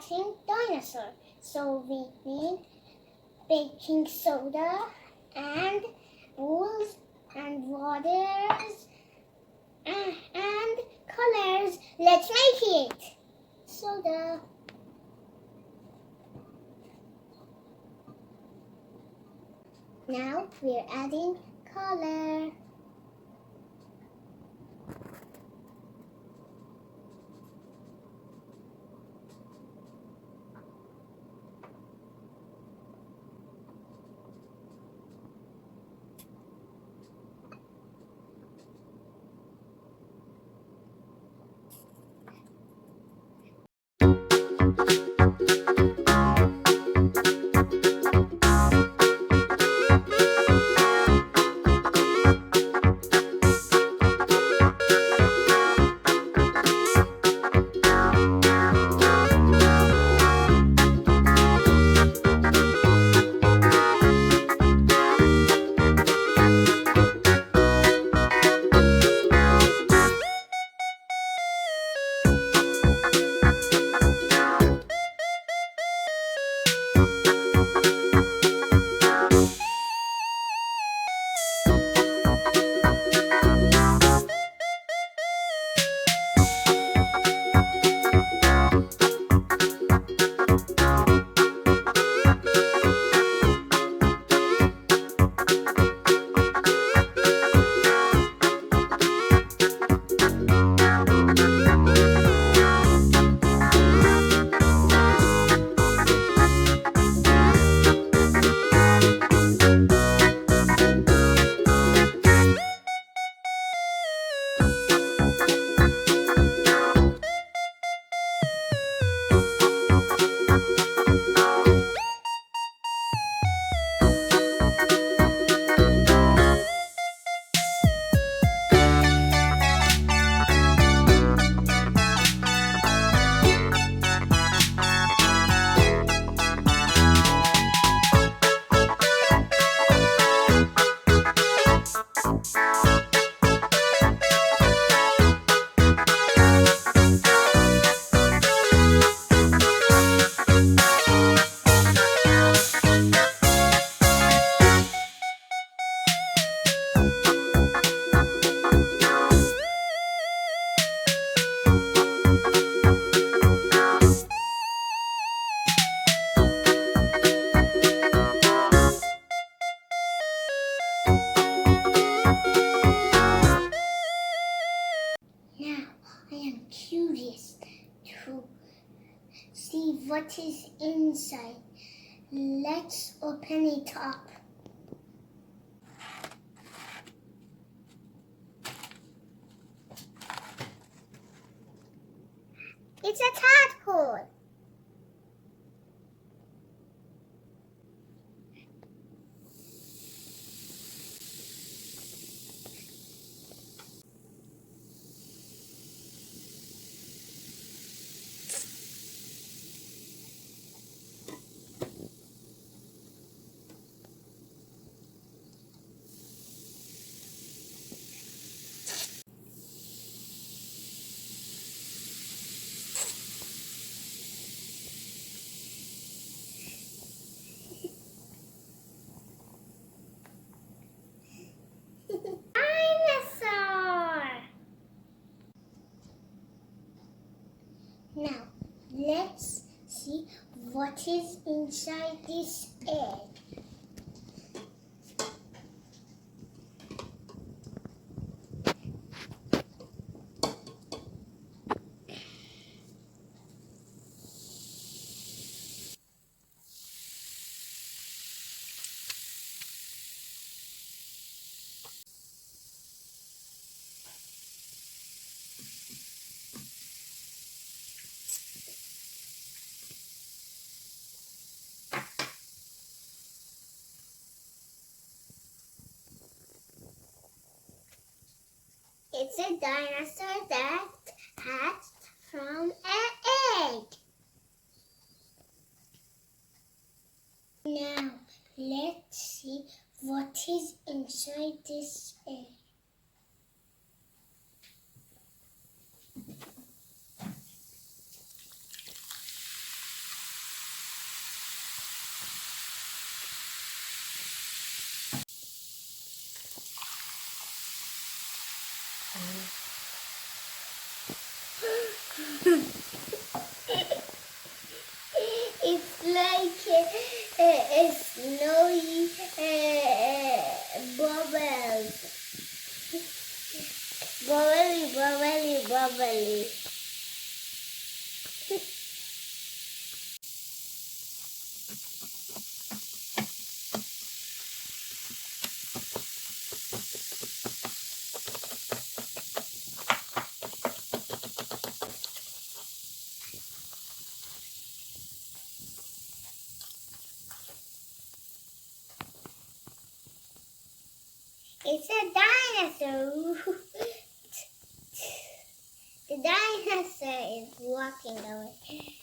creating dinosaur. So we need baking soda and bowls and waters and colors. Let's make it. Soda. Now we're adding color. Now I am curious to see what is inside. Let's open it up. It's a tadpole. Dinosaur! Now, let's see what is inside this egg. It's a dinosaur that hatched from an egg. Now, let's see what is inside this egg. bubbly. It's a dinosaur. The dinosaur is walking away.